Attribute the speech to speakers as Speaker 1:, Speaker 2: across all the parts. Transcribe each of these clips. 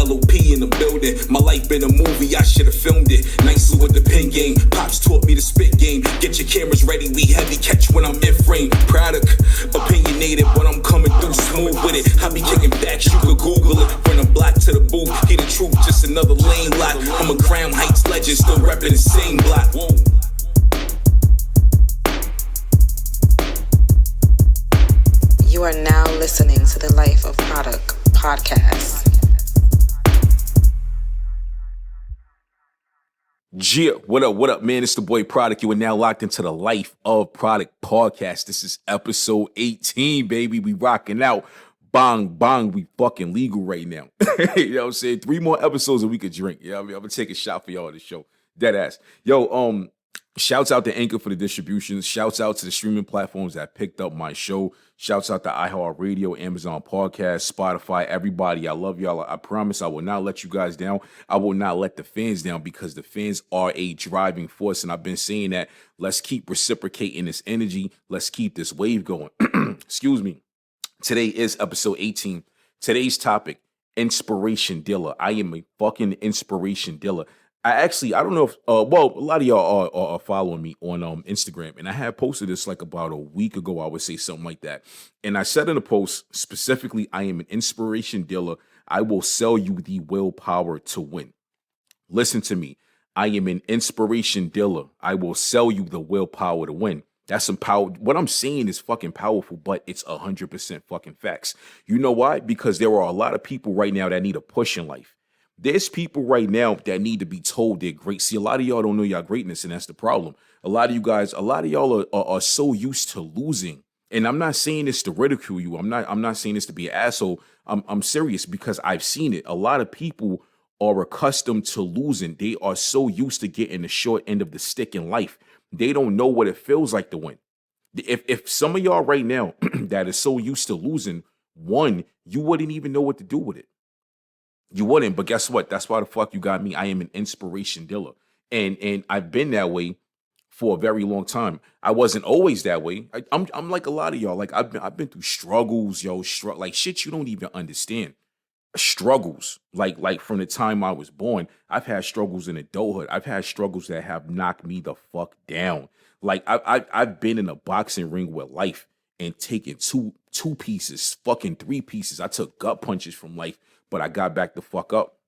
Speaker 1: LOP in the building. My life been a movie, I should've filmed it. Nicely with the pen game. Pops taught me the spit game. Get your cameras ready, we heavy catch when I'm in frame. Produk, opinionated, but I'm coming through smooth with it. I be kicking facts, you could Google it. From the block to the booth, hear the truth, just another lane lock. I'm a Crown Heights legend, still repping the same block. Whoa.
Speaker 2: You are now listening to the Life of Produk podcast.
Speaker 3: Yeah, what up, man? It's the boy Produk. You are now locked into the Life of Produk podcast. This is episode 18, baby. We rocking out. Bang, we fucking legal right now. You know what I'm saying? 3 more episodes and we could drink. You know what I mean? I'm gonna take a shot for y'all on the show. Dead ass. Yo, shouts out to Anchor for the distributions. Shouts out to the streaming platforms that picked up my show. Shouts out to iHeartRadio, Amazon Podcast, Spotify, everybody. I love y'all. I promise I will not let you guys down. I will not let the fans down because the fans are a driving force. And I've been saying that. Let's keep reciprocating this energy. Let's keep this wave going. Excuse me. Today is episode 18. Today's topic, inspiration dealer. I am a fucking inspiration dealer. I don't know if, a lot of y'all are following me on Instagram, and I had posted this like about a week ago, I would say something like that. And I said in a post, specifically, I am an inspiration dealer. I will sell you the willpower to win. Listen to me. I am an inspiration dealer. I will sell you the willpower to win. That's some power. What I'm saying is fucking powerful, but it's 100% fucking facts. You know why? Because there are a lot of people right now that need a push in life. There's people right now that need to be told they're great. See, a lot of y'all don't know y'all greatness, and that's the problem. A lot of y'all are so used to losing. And I'm not saying this to ridicule you. I'm not saying this to be an asshole. I'm serious because I've seen it. A lot of people are accustomed to losing. They are so used to getting the short end of the stick in life. They don't know what it feels like to win. If some of y'all right now that is so used to losing won, you wouldn't even know what to do with it. You wouldn't, but guess what? That's why the fuck you got me. I am an inspiration dealer. And I've been that way for a very long time. I wasn't always that way. I'm like a lot of y'all. Like I've been through struggles, yo, like shit you don't even understand. Struggles. Like from the time I was born, I've had struggles in adulthood. I've had struggles that have knocked me the fuck down. Like I've been in a boxing ring with life and taken two pieces, fucking 3 pieces. I took gut punches from life, but I got back the fuck up.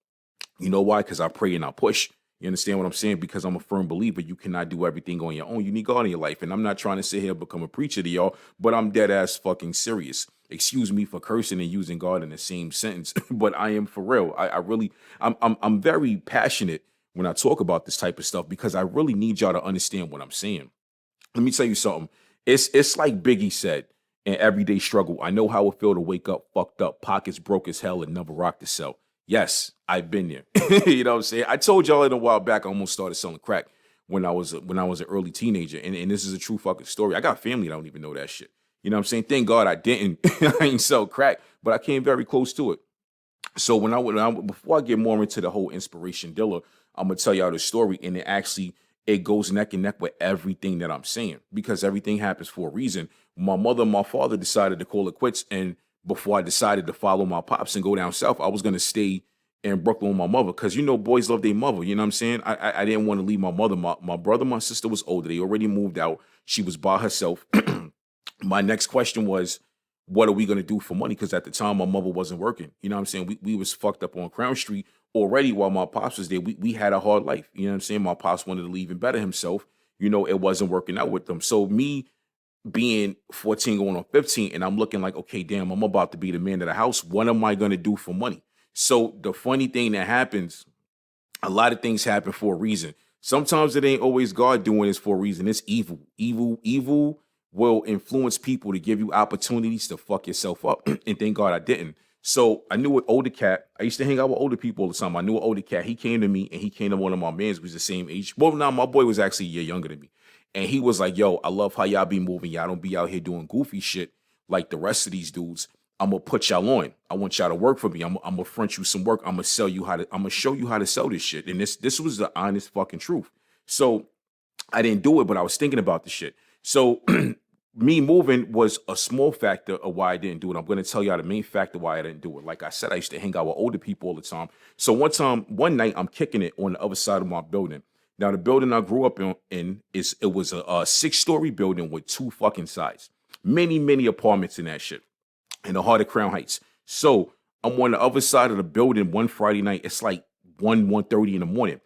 Speaker 3: You know why? Because I pray and I push. You understand what I'm saying? Because I'm a firm believer you cannot do everything on your own. You need God in your life. And I'm not trying to sit here and become a preacher to y'all, but I'm dead ass fucking serious. Excuse me for cursing and using God in the same sentence, but I am for real. I'm very passionate when I talk about this type of stuff because I really need y'all to understand what I'm saying. Let me tell you something. It's like Biggie said in Everyday Struggle. I know how it feel to wake up fucked up, pockets broke as hell, and never rock the cell. Yes, I've been there. You know what I'm saying? I told y'all in a while back I almost started selling crack when I was an early teenager, and this is a true fucking story. I got family that don't even know that shit. You know what I'm saying? Thank God I didn't. I ain't sell crack, but I came very close to it. So before I get more into the whole inspiration dealer, I'm gonna tell y'all the story, and it goes neck and neck with everything that I'm saying because everything happens for a reason. My mother and my father decided to call it quits, and before I decided to follow my pops and go down south, I was gonna stay in Brooklyn with my mother because boys love their mother. You know what I'm saying? I didn't want to leave my mother. My brother, my sister was older. They already moved out. She was by herself. My next question was, what are we going to do for money? Because at the time, my mother wasn't working. You know what I'm saying? We was fucked up on Crown Street already while my pops was there. We had a hard life. You know what I'm saying? My pops wanted to leave and better himself. It wasn't working out with them. So me being 14 going on 15, and I'm looking like, okay, damn, I'm about to be the man of the house. What am I going to do for money? So the funny thing that happens, a lot of things happen for a reason. Sometimes it ain't always God doing this for a reason. It's evil. Evil will influence people to give you opportunities to fuck yourself up. And thank God I didn't. So I knew an older cat. I used to hang out with older people all the time. I knew an older cat. He came to me and he came to one of my mans who was the same age. Well, now my boy was actually a year younger than me. And he was like, yo, I love how y'all be moving. Y'all don't be out here doing goofy shit like the rest of these dudes. I'm going to put y'all on. I want y'all to work for me. I'm going to front you some work. I'm going to show you how to sell this shit. And this was the honest fucking truth. So I didn't do it, but I was thinking about the shit. So me moving was a small factor of why I didn't do it. I'm going to tell y'all the main factor why I didn't do it. Like I said, I used to hang out with older people all the time. So one night, I'm kicking it on the other side of my building. Now, the building I grew up in it was a 6-story building with 2 fucking sides. Many apartments in that shit in the heart of Crown Heights. So I'm on the other side of the building one Friday night. It's like 1:30 in the morning.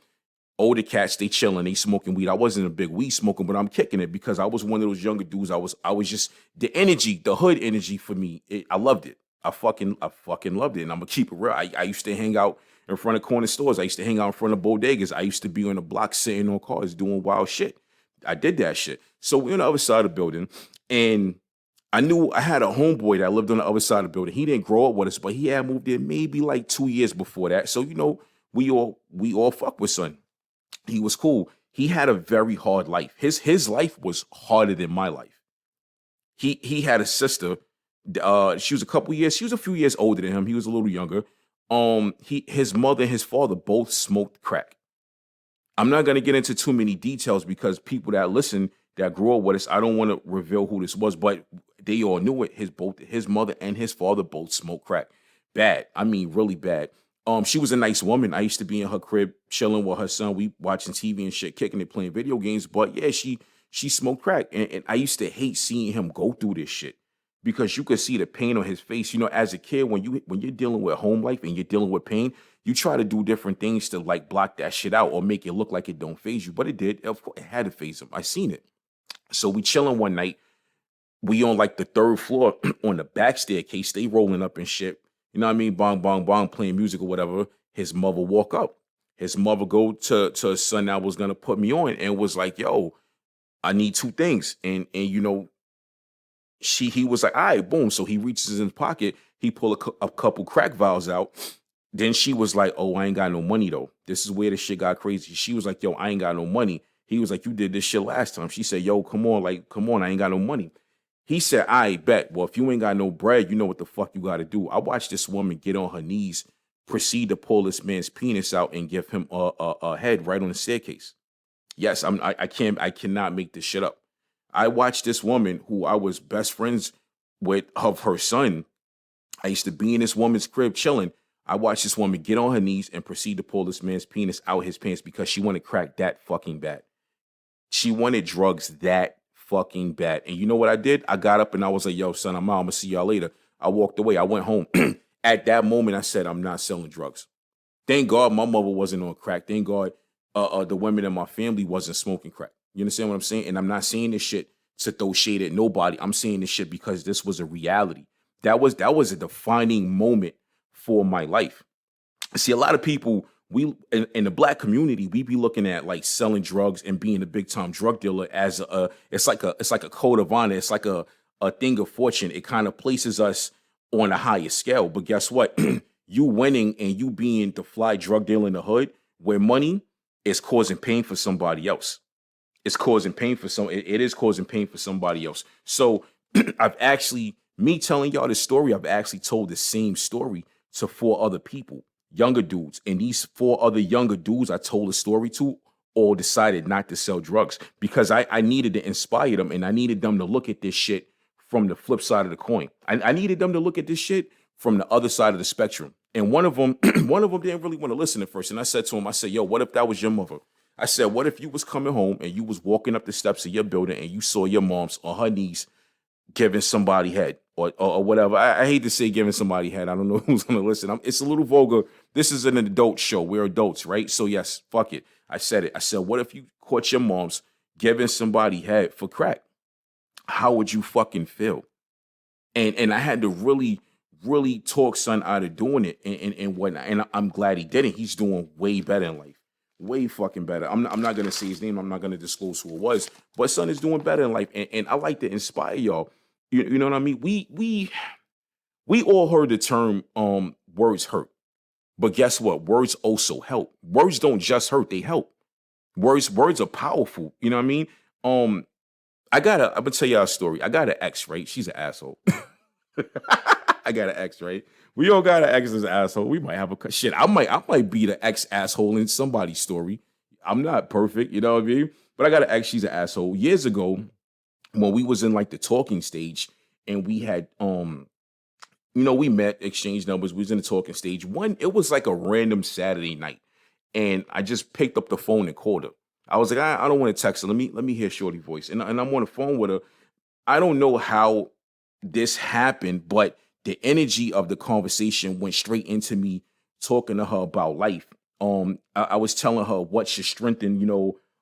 Speaker 3: Older cats, they chilling, they smoking weed. I wasn't a big weed smoker, but I'm kicking it because I was one of those younger dudes. I was just the energy, the hood energy for me. I loved it. I fucking loved it. And I'm gonna keep it real. I used to hang out in front of corner stores. I used to hang out in front of bodegas. I used to be on the block sitting on cars doing wild shit. I did that shit. So we're on the other side of the building, and I knew I had a homeboy that lived on the other side of the building. He didn't grow up with us, but he had moved in maybe like 2 years before that. So we all fuck with son. He was cool. He had a very hard life. His life was harder than my life. He had a sister. She was a few years older than him. He was a little younger. His mother and his father both smoked crack. I'm not gonna get into too many details because people that listen that grew up with us, I don't want to reveal who this was, but they all knew it. His mother and his father both smoked crack. Bad. I mean, really bad. She was a nice woman. I used to be in her crib chilling with her son. We watching TV and shit, kicking it, playing video games. But yeah, she smoked crack. And I used to hate seeing him go through this shit because you could see the pain on his face. You know, as a kid, when you're dealing with home life and you're dealing with pain, you try to do different things to like block that shit out or make it look like it don't phase you. But it did. Of course, it had to phase him. I seen it. So we chilling one night. We on like the 3rd floor on the back staircase. They rolling up and shit. You know what I mean? Bong, bong, bong, playing music or whatever. His mother walk up. His mother go to a son that was gonna put me on and was like, yo, I need 2 things. And you know, he was like, all right, boom. So he reaches in his pocket. He pull a couple crack vials out. Then she was like, oh, I ain't got no money though. This is where the shit got crazy. She was like, yo, I ain't got no money. He was like, you did this shit last time. She said, yo, come on, I ain't got no money. He said, I bet. Well, if you ain't got no bread, you know what the fuck you got to do. I watched this woman get on her knees, proceed to pull this man's penis out and give him a head right on the staircase. Yes, I cannot make this shit up. I watched this woman who I was best friends with of her son. I used to be in this woman's crib chilling. I watched this woman get on her knees and proceed to pull this man's penis out his pants because she wanted crack that fucking bad. She wanted drugs that fucking bad. And you know what I did? I got up and I was like, yo, son, I'm out. I'm going to see y'all later. I walked away. I went home. At that moment, I said, I'm not selling drugs. Thank God my mother wasn't on crack. Thank God the women in my family wasn't smoking crack. You understand what I'm saying? And I'm not saying this shit to throw shade at nobody. I'm saying this shit because this was a reality. That was a defining moment for my life. See, a lot of people, we in the black community, we be looking at like selling drugs and being a big time drug dealer as it's like a code of honor. It's like a thing of fortune. It kind of places us on a higher scale. But guess what? You winning and you being the fly drug dealer in the hood, where money is causing pain for somebody else. It's causing pain for it is causing pain for somebody else. So me telling y'all this story, I've actually told the same story to 4 other people, younger dudes. And these 4 other younger dudes I told a story to all decided not to sell drugs because I needed to inspire them and I needed them to look at this shit from the flip side of the coin. I needed them to look at this shit from the other side of the spectrum. And one of them didn't really want to listen at first. And I said to him, I said, yo, what if that was your mother? I said, what if you was coming home and you was walking up the steps of your building and you saw your mom's on her knees giving somebody head or whatever. I hate to say giving somebody head. I don't know who's going to listen. It's a little vulgar. This is an adult show. We're adults, right? So yes, fuck it. I said it. I said, what if you caught your mom's giving somebody head for crack? How would you fucking feel? And I had to really talk son out of doing it and whatnot. And I'm glad he didn't. He's doing way better in life. Way fucking better. I'm not going to say his name. I'm not going to disclose who it was. But son is doing better in life. And I like to inspire y'all. You know what I mean? We all heard the term words hurt. But guess what? Words also help. Words don't just hurt, they help. Words are powerful. You know what I mean? I'm gonna tell y'all a story. I got an ex, right? She's an asshole. I got an ex, right? We all got an ex as an asshole. We might have a shit. I might be the ex asshole in somebody's story. I'm not perfect, you know what I mean? But I got an ex. She's an asshole. Years ago, when we was in like the talking stage, and we had we met, exchanged numbers. We was in the talking stage. It was like a random Saturday night, and I just picked up the phone and called her. I was like, I don't want to text her. Let me hear Shorty voice, and I'm on the phone with her. I don't know how this happened, but the energy of the conversation went straight into me talking to her about life. I was telling her what should strengthen,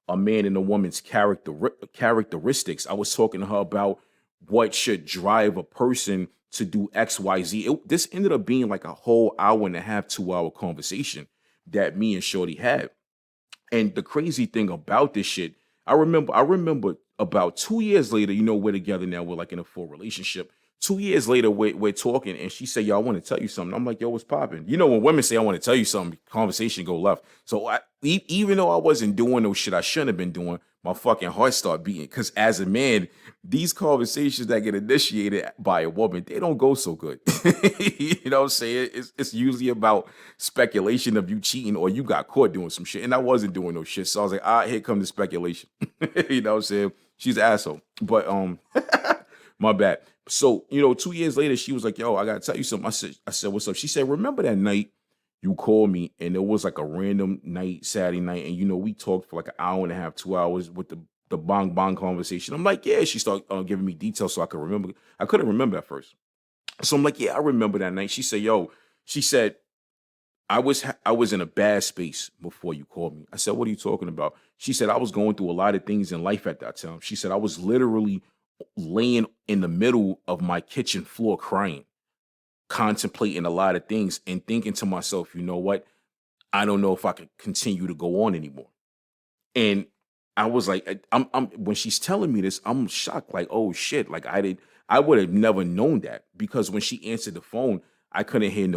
Speaker 3: a man and a woman's characteristics. I was talking to her about what should drive a person to do X, Y, Z. This ended up being like a whole hour and a half, 2 hour conversation that me and Shorty had. And the crazy thing about this shit, I remember about 2 years later, we're together now, we're like in a full relationship. 2 years later, we're talking, and she said, "Yo, I want to tell you something." I'm like, "Yo, what's popping?" When women say, "I want to tell you something," conversation go left. So even though I wasn't doing no shit I shouldn't have been doing, my fucking heart started beating. Because as a man, these conversations that get initiated by a woman, they don't go so good. You know what I'm saying? It's usually about speculation of you cheating or you got caught doing some shit. And I wasn't doing no shit. So I was like, here come the speculation. You know what I'm saying? She's an asshole. But my bad. So, 2 years later, she was like, "Yo, I gotta tell you something." I said, "What's up?" She said, "Remember that night you called me, and it was like a random night, Saturday night, and we talked for like an hour and a half, 2 hours with the bong bong conversation." I'm like, "Yeah." She started giving me details so I could remember. I couldn't remember at first. So I'm like, "Yeah, I remember that night." She said, "Yo," she said, I was in a bad space before you called me." I said, "What are you talking about?" She said, "I was going through a lot of things in life at that time." She said, "I was literally laying in the middle of my kitchen floor crying, contemplating a lot of things and thinking to myself, you know what? I don't know if I could continue to go on anymore." And I was like, I'm when she's telling me this, I'm shocked, like, oh shit. Like I would have never known that, because when she answered the phone, I couldn't hear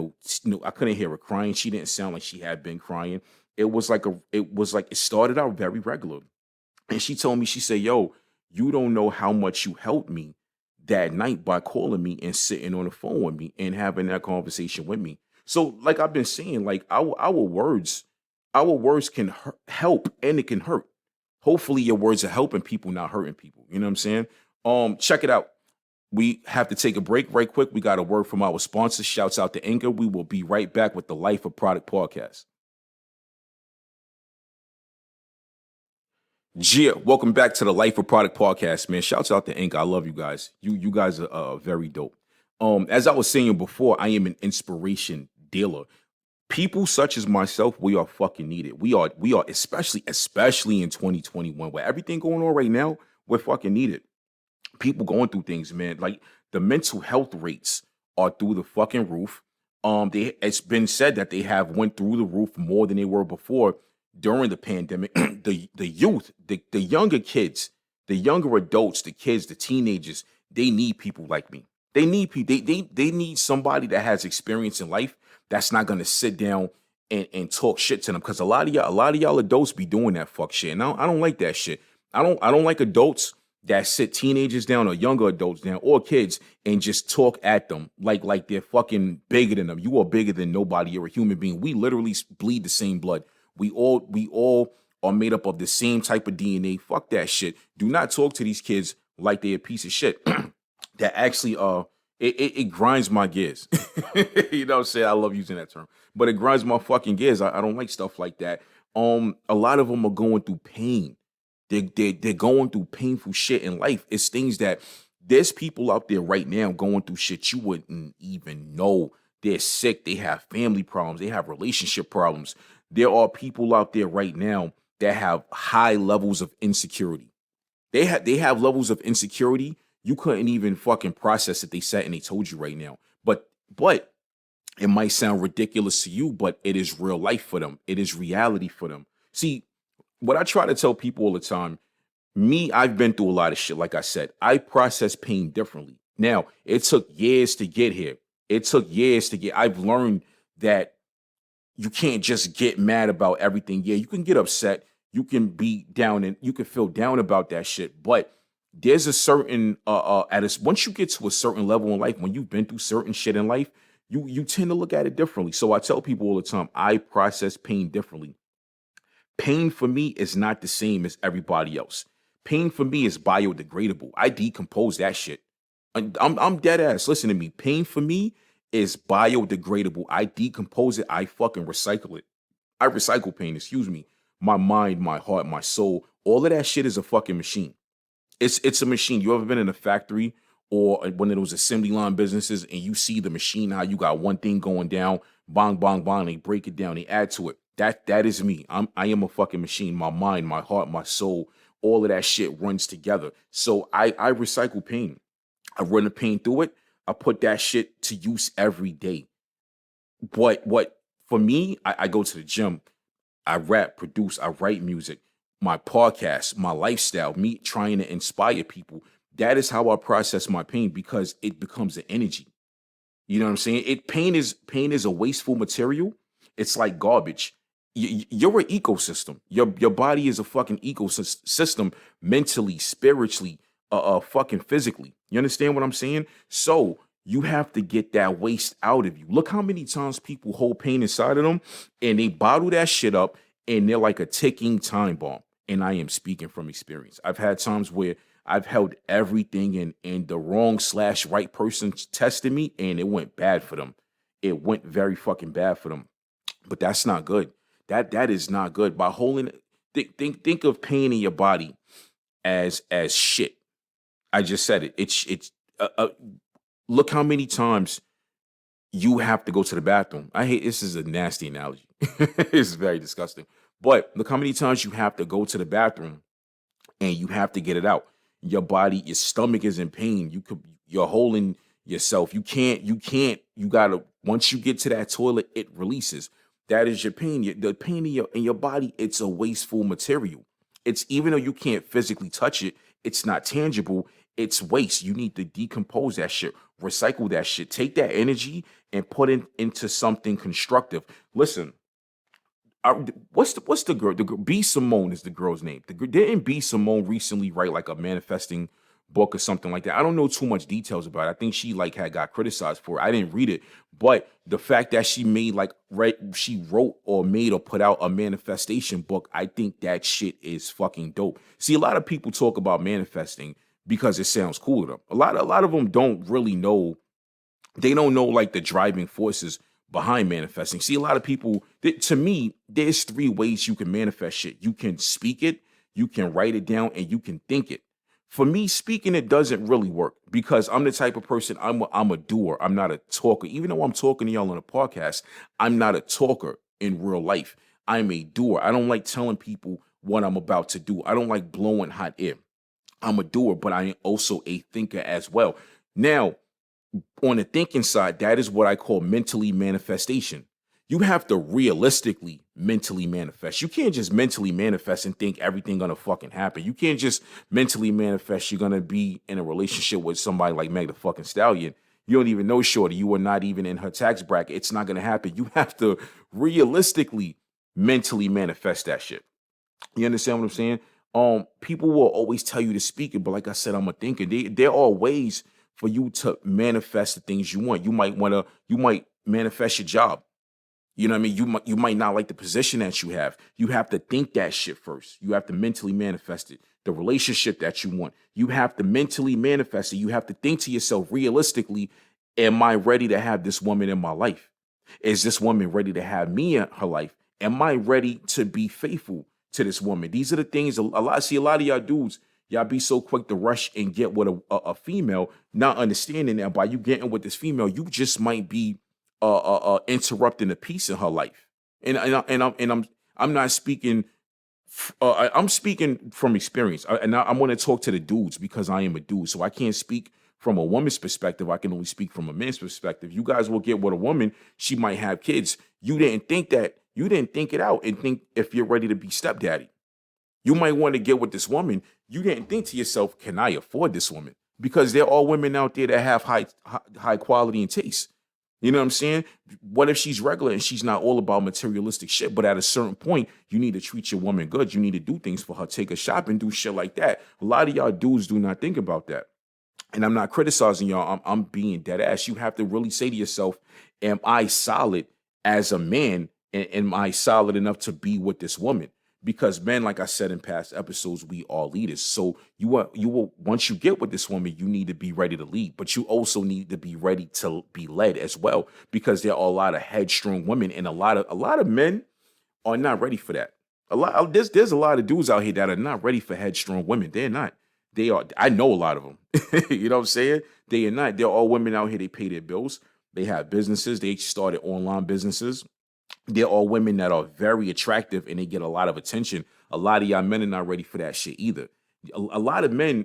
Speaker 3: I couldn't hear her crying. She didn't sound like she had been crying. It was like it started out very regular. And she told me, she said, "Yo, you don't know how much you helped me that night by calling me and sitting on the phone with me and having that conversation with me." So, like I've been saying, like our words can help and it can hurt. Hopefully, your words are helping people, not hurting people. You know what I'm saying? Check it out. We have to take a break right quick. We got a word from our sponsor. Shouts out to Anchor. We will be right back with the Life of Product podcast. Yeah, welcome back to the Life of Product podcast, man. Shouts out to Inc. I love you guys. You guys are very dope. As I was saying before, I am an inspiration dealer. People such as myself, we are fucking needed. We are especially in 2021, where everything going on right now, we're fucking needed. People going through things, man. Like the mental health rates are through the fucking roof. It's been said that they have went through the roof more than they were before during the pandemic. The youth, the younger kids, the younger adults, the kids, the teenagers, they need people like me. They need people. They need somebody that has experience in life that's not gonna sit down and talk shit to them. Because a lot of y'all adults be doing that fuck shit, and I don't like that shit. I don't like adults that sit teenagers down or younger adults down or kids and just talk at them like they're fucking bigger than them. You are bigger than nobody. You're a human being. We literally bleed the same blood. We all are made up of the same type of DNA. Fuck that shit. Do not talk to these kids like they're a piece of shit. That actually it grinds my gears. You know what I'm saying? I love using that term. But it grinds my fucking gears. I don't like stuff like that. A lot of them are going through pain. They're going through painful shit in life. It's things that there's people out there right now going through shit you wouldn't even know. They're sick. They have family problems. They have relationship problems. There are people out there right now that have high levels of insecurity. They have levels of insecurity you couldn't even fucking process if they sat and they told you right now. But it might sound ridiculous to you, but it is real life for them. It is reality for them. See, what I try to tell people all the time, I've been through a lot of shit. Like I said, I process pain differently. Now, it took years to get here. I've learned that you can't just get mad about everything. Yeah, you can get upset. You can be down and you can feel down about that shit. But there's a certain once you get to a certain level in life, when you've been through certain shit in life, you tend to look at it differently. So I tell people all the time, I process pain differently. Pain for me is not the same as everybody else. Pain for me is biodegradable. I decompose that shit. I'm dead ass. Listen to me. Pain for me is biodegradable. I decompose it. I fucking recycle it. I recycle pain, excuse me. My mind, my heart, my soul, all of that shit is a fucking machine. It's a machine. You ever been in a factory or one of those assembly line businesses and you see the machine, how you got one thing going down, bang, bang, bang, they break it down, they add to it. That is me. I am a fucking machine. My mind, my heart, my soul, all of that shit runs together. So I recycle pain. I run the pain through it. I put that shit to use every day. What for me, I go to the gym, I rap, produce, I write music, my podcast, my lifestyle, me trying to inspire people. That is how I process my pain because it becomes an energy. You know what I'm saying? Pain is a wasteful material. It's like garbage. You're an ecosystem. Your body is a fucking ecosystem mentally, spiritually, fucking physically. You understand what I'm saying? So you have to get that waste out of you. Look how many times people hold pain inside of them and they bottle that shit up and they're like a ticking time bomb. And I am speaking from experience. I've had times where I've held everything and the wrong / right person tested me and it went bad for them. It went very fucking bad for them. But that's not good. That is not good. By holding think of pain in your body as shit. I just said it. It's look how many times you have to go to the bathroom. I hate this is a nasty analogy. It's very disgusting. But look how many times you have to go to the bathroom and you have to get it out. Your body, your stomach is in pain. You're holding yourself. You gotta, once you get to that toilet, it releases. That is your pain. The pain in your body, it's a wasteful material. It's even though you can't physically touch it, it's not tangible. It's waste. You need to decompose that shit, recycle that shit, take that energy and put it into something constructive. Listen, what's the girl? The girl, B. Simone is the girl's name. Didn't B. Simone recently write like a manifesting book or something like that? I don't know too much details about it. I think she like had got criticized for it. I didn't read it, but the fact that she made she wrote or made or put out a manifestation book, I think that shit is fucking dope. See, a lot of people talk about manifesting because it sounds cool to them. A lot of them don't really know. They don't know like the driving forces behind manifesting. See, a lot of people, to me, there's 3 ways you can manifest shit. You can speak it, you can write it down, and you can think it. For me, speaking it doesn't really work because I'm the type of person, I'm a doer. I'm not a talker. Even though I'm talking to y'all on a podcast, I'm not a talker in real life. I'm a doer. I don't like telling people what I'm about to do. I don't like blowing hot air. I'm a doer, but I am also a thinker as well. Now, on the thinking side, that is what I call mentally manifestation. You have to realistically mentally manifest. You can't just mentally manifest and think everything gonna fucking happen. You can't just mentally manifest you're gonna be in a relationship with somebody like Meg the fucking Stallion. You don't even know shorty. You are not even in her tax bracket. It's not gonna happen. You have to realistically mentally manifest that shit. You understand what I'm saying? People will always tell you to speak it, but like I said, I'm a thinker. There are ways for you to manifest the things you want. You might manifest your job. You know what I mean? You might not like the position that you have. You have to think that shit first. You have to mentally manifest it. The relationship that you want. You have to mentally manifest it. You have to think to yourself realistically, am I ready to have this woman in my life? Is this woman ready to have me in her life? Am I ready to be faithful to this woman? These are the things a lot of y'all dudes, y'all be so quick to rush and get with a female, not understanding that by you getting with this female, you just might be interrupting a piece in her life. I'm not speaking. I'm speaking from experience, I'm going to talk to the dudes because I am a dude, so I can't speak from a woman's perspective. I can only speak from a man's perspective. You guys will get with a woman; she might have kids. You didn't think that. You didn't think it out and think if you're ready to be stepdaddy. You might want to get with this woman. You didn't think to yourself, "Can I afford this woman?" Because there are women out there that have high quality and taste. You know what I'm saying? What if she's regular and she's not all about materialistic shit? But at a certain point, you need to treat your woman good. You need to do things for her, take her shopping, do shit like that. A lot of y'all dudes do not think about that. And I'm not criticizing y'all. I'm being dead ass. You have to really say to yourself, am I solid as a man? And am I solid enough to be with this woman? because men, like I said in past episodes, we are leaders. So you will once you get with this woman, you need to be ready to lead, but you also need to be ready to be led as well, because there are a lot of headstrong women, and a lot of men are not ready for that. There's a lot of dudes out here that are not ready for headstrong women. They're not. They are. I know a lot of them. You know what I'm saying? They are not. They're all women out here. They pay their bills. They have businesses. They started online businesses. They're all women that are very attractive and they get a lot of attention. A lot of y'all men are not ready for that shit either. A lot of men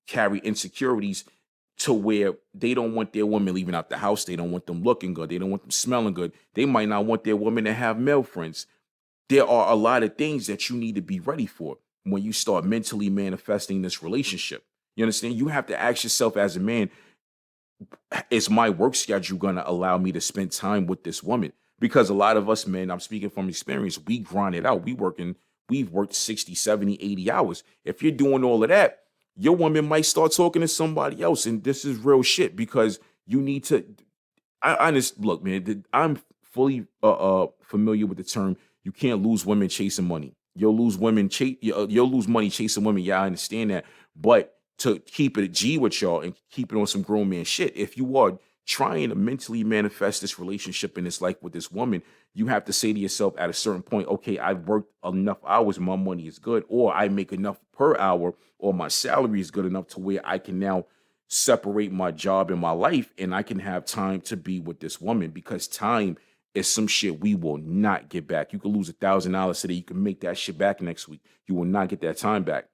Speaker 3: carry insecurities to where they don't want their woman leaving out the house. They don't want them looking good. They don't want them smelling good. They might not want their woman to have male friends. There are a lot of things that you need to be ready for when you start mentally manifesting this relationship. You understand? You have to ask yourself as a man, is my work schedule going to allow me to spend time with this woman? Because a lot of us men, I'm speaking from experience, we grind it out. We've worked 60, 70, 80 hours. If you're doing all of that, your woman might start talking to somebody else. And this is real shit, because you need to, I just, look, man, I'm fully familiar with the term, you can't lose women chasing money. You'll lose you'll lose money chasing women. Yeah, I understand that. But to keep it a G with y'all and keep it on some grown man shit, if you are trying to mentally manifest this relationship in this life with this woman, you have to say to yourself at a certain point, okay, I've worked enough hours, my money is good, or I make enough per hour, or my salary is good enough to where I can now separate my job and my life and I can have time to be with this woman, because time is some shit we will not get back. You could lose $1,000 today. You can make that shit back next week. You will not get that time back.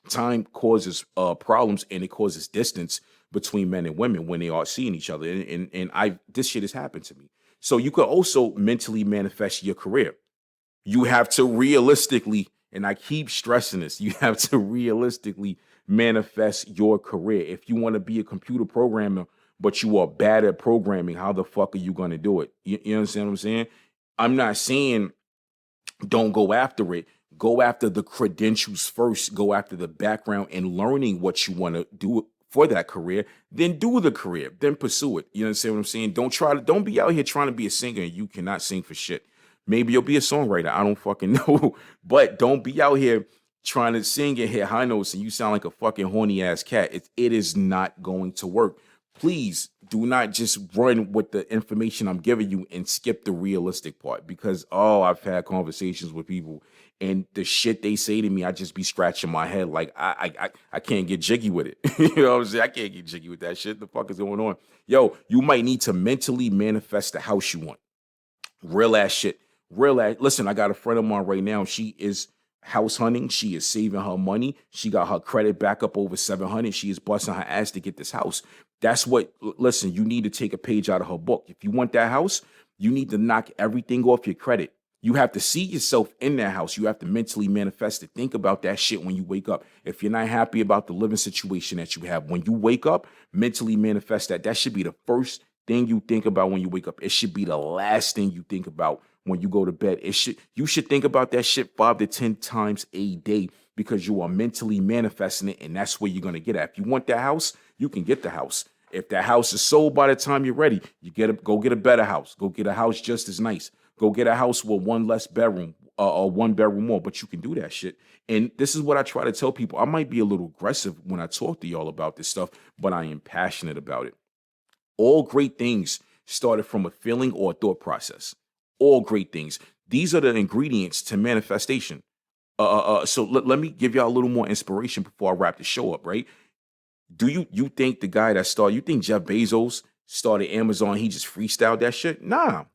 Speaker 3: Time causes problems, and it causes distance between men and women when they are seeing each other. And this shit has happened to me. So you could also mentally manifest your career. You have to realistically, and I keep stressing this, you have to realistically manifest your career. If you want to be a computer programmer, but you are bad at programming, how the fuck are you going to do it? You understand what I'm saying? I'm not saying don't go after it. Go after the credentials first. Go after the background and learning what you want to do for that career. Then do the career. Then pursue it. You understand what I'm saying? Don't be out here trying to be a singer and you cannot sing for shit. Maybe you'll be a songwriter. I don't fucking know. But don't be out here trying to sing and hit high notes and you sound like a fucking horny ass cat. It is not going to work. Please do not just run with the information I'm giving you and skip the realistic part, because I've had conversations with people and the shit they say to me, I just be scratching my head like I can't get jiggy with it. You know what I'm saying? I can't get jiggy with that shit. The fuck is going on? Yo, you might need to mentally manifest the house you want. Real ass shit. Listen, I got a friend of mine right now. She is house hunting. She is saving her money. She got her credit back up over 700. She is busting her ass to get this house. Listen, you need to take a page out of her book. If you want that house, you need to knock everything off your credit. You have to see yourself in that house. You have to mentally manifest it. Think about that shit when you wake up. If you're not happy about the living situation that you have, when you wake up, mentally manifest that. That should be the first thing you think about when you wake up. It should be the last thing you think about when you go to bed. You should think about that shit 5 to 10 times a day, because you are mentally manifesting it, and that's where you're going to get at. If you want that house, you can get the house. If that house is sold by the time you're ready, go get a better house. Go get a house just as nice. Go get a house with one less bedroom or one bedroom more, but you can do that shit. And this is what I try to tell people. I might be a little aggressive when I talk to y'all about this stuff, but I am passionate about it. All great things started from a feeling or a thought process. All great things. These are the ingredients to manifestation. So let me give y'all a little more inspiration before I wrap the show up, right? Do you think the guy that started, you think Jeff Bezos started Amazon, he just freestyled that shit? Nah,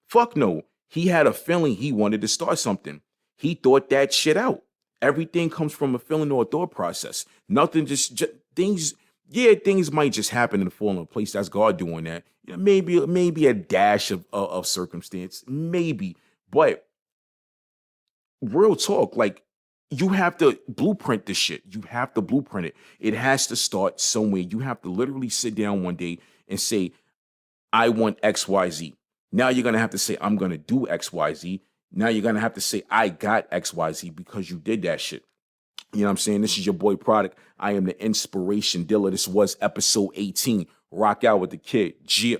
Speaker 3: fuck no. He had a feeling he wanted to start something. He thought that shit out. Everything comes from a feeling or a thought process. Nothing just things. Yeah, things might just happen and fall into place. That's God doing that. You know, maybe a dash of circumstance, maybe. But real talk, like, you have to blueprint this shit. You have to blueprint it. It has to start somewhere. You have to literally sit down one day and say, I want XYZ. Now you're going to have to say, I'm going to do XYZ. Now you're going to have to say, I got XYZ, because you did that shit. You know what I'm saying? This is your boy Produk. I am the inspiration dealer. This was episode 18. Rock out with the kid. Gia.